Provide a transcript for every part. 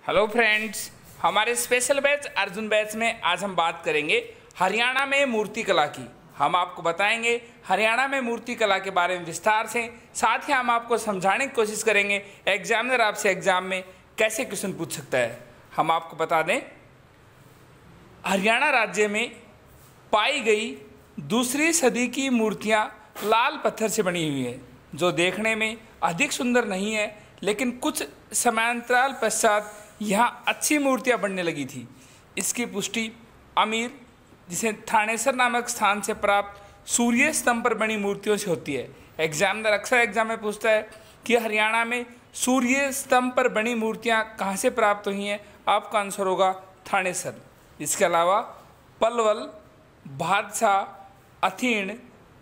Hello friends, हमारे special batch Arjun batch में आज हम बात करेंगे हरियाणा में मूर्ति कला की। हम आपको बताएंगे हरियाणा में मूर्ति कला के बारे में विस्तार से, साथ ही हम आपको समझाने की कोशिश करेंगे एग्जामिनर आपसे एग्जाम में कैसे क्वेश्चन पूछ सकता है। हम आपको बता दें, हरियाणा राज्य में पाई गई दूसरी सदी की मूर्तियाँ लाल पत्थर से बनी हुई हैं, जो देखने में अधिक सुंदर नहीं है, लेकिन कुछ समयांतराल पश्चात यहाँ अच्छी मूर्तियाँ बनने लगी थी। इसकी पुष्टि अमीर, जिसे थानेसर नामक स्थान से प्राप्त सूर्य स्तंभ पर बनी मूर्तियों से होती है। एग्जामिनर अक्सर एग्जाम में पूछता है कि हरियाणा में सूर्य स्तंभ पर बनी मूर्तियाँ कहाँ से प्राप्त हुई हैं। आपका आंसर होगा थानेसर। इसके अलावा पलवल, भादशाह, अथीण,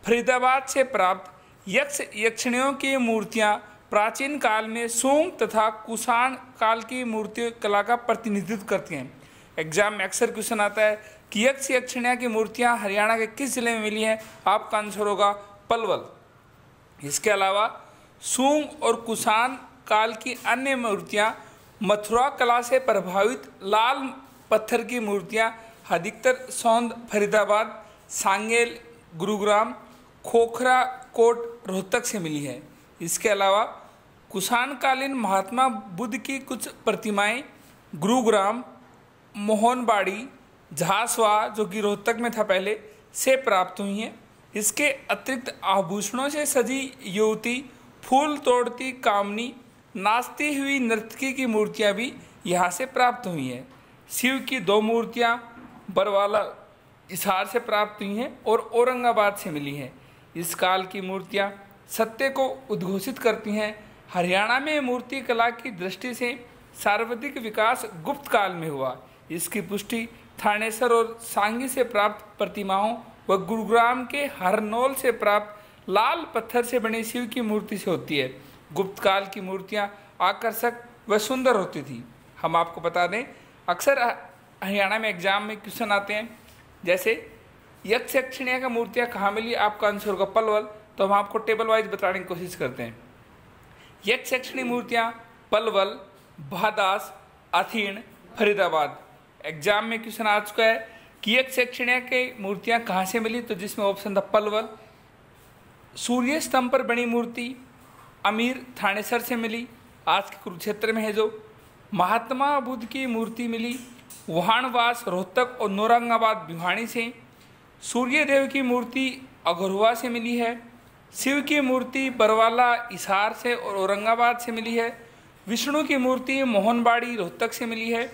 फरीदाबाद से प्राप्त यक्ष यक्षिणियों की मूर्तियाँ प्राचीन काल में सूंग तथा कुषाण काल की मूर्ति कला का प्रतिनिधित्व करती हैं। एग्जाम में अक्सर क्वेश्चन आता है कि यक्ष यक्षिणियाँ की मूर्तियाँ हरियाणा के किस जिले में मिली हैं। आपका आंसर होगा पलवल। इसके अलावा सूंग और कुषाण काल की अन्य मूर्तियाँ मथुरा कला से प्रभावित लाल पत्थर की मूर्तियाँ अधिकतर सौंद, फरीदाबाद, सांगेल, गुरुग्राम, खोखरा कोट, रोहतक से मिली है। इसके अलावा कुषाणकालीन महात्मा बुद्ध की कुछ प्रतिमाएं गुरुग्राम, मोहनबाड़ी, झासवा, जो कि रोहतक में था पहले, से प्राप्त हुई हैं। इसके अतिरिक्त आभूषणों से सजी युवती, फूल तोड़ती कामनी, नाचती हुई नर्तकी की मूर्तियां भी यहाँ से प्राप्त हुई हैं। शिव की 2 मूर्तियां बरवाला, हिसार से प्राप्त हुई हैं और औरंगाबाद से मिली हैं। इस काल की मूर्तियां सत्य को उद्घोषित करती हैं। हरियाणा में मूर्ति कला की दृष्टि से सर्वाधिक विकास गुप्त काल में हुआ। इसकी पुष्टि थानेसर और सांगी से प्राप्त प्रतिमाओं व गुरुग्राम के हरनौल से प्राप्त लाल पत्थर से बनी शिव की मूर्ति से होती है। गुप्त काल की मूर्तियाँ आकर्षक व सुंदर होती थी। हम आपको बता दें, अक्सर हरियाणा में एग्जाम में क्वेश्चन आते हैं, जैसे यक्ष यक्षिणियाँ की मूर्तियाँ कहाँ मिली। आपका आंसर होगा पलवल। तो हम आपको टेबल वाइज बताने की कोशिश करते हैं। यक्ष यक्षिणी मूर्तियाँ पलवल, भादास, अथीण, फरीदाबाद। एग्जाम में क्वेश्चन आ चुका है कि यक्ष यक्षिणियाँ की मूर्तियाँ कहाँ से मिली, तो जिसमें ऑप्शन था पलवल। सूर्य स्तंभ पर बनी मूर्ति अमीर, थानेसर से मिली, आज के कुरुक्षेत्र में है। जो महात्मा बुद्ध की मूर्ति मिली वहाणवास, रोहतक और औरंगाबाद, भिवानी से। सूर्य देव की मूर्ति अघोरवा से मिली है। शिव की मूर्ति बरवाला, हिसार से और औरंगाबाद से मिली है। विष्णु की मूर्ति मोहनबाड़ी, रोहतक से मिली है।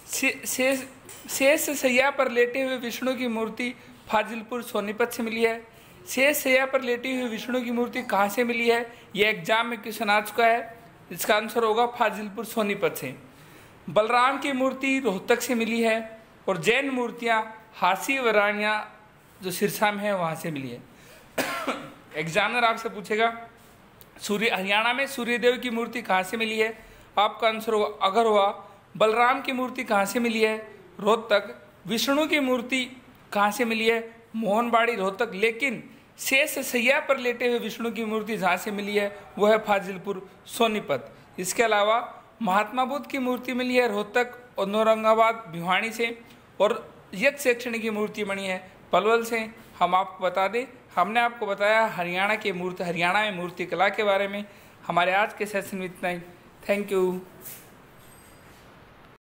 शेष सैया पर लेटे हुए विष्णु की मूर्ति फाजिलपुर, सोनीपत से मिली है। शेष सैया पर लेटी हुई विष्णु की मूर्ति कहाँ से मिली है, यह एग्जाम में क्वेश्चन आ चुका है। इसका आंसर होगा फाजिलपुर, सोनीपत से। बलराम की मूर्ति रोहतक से मिली है और जैन मूर्तियाँ हासी व रानिया, जो सिरसा में है, वहाँ से मिली है। एग्जामिनर आपसे पूछेगा हरियाणा में सूर्यदेव की मूर्ति कहाँ से मिली है। आपका आंसर होगा अघोरवा। बलराम की मूर्ति कहाँ से मिली है, रोहतक। विष्णु की मूर्ति कहाँ से मिली है, मोहनबाड़ी, रोहतक। लेकिन शेष सैया पर लेटे हुए विष्णु की मूर्ति जहाँ से मिली है वह है फाजिलपुर, सोनीपत। इसके अलावा महात्मा बुद्ध की मूर्ति मिली है रोहतक और औरंगाबाद, भिवानी से। और यक्ष यक्षिणी की मूर्ति बनी है पलवल से। हम आपको बता दें, हमने आपको बताया हरियाणा में मूर्ति कला के बारे में। हमारे आज के सेशन में इतना ही। Thank you.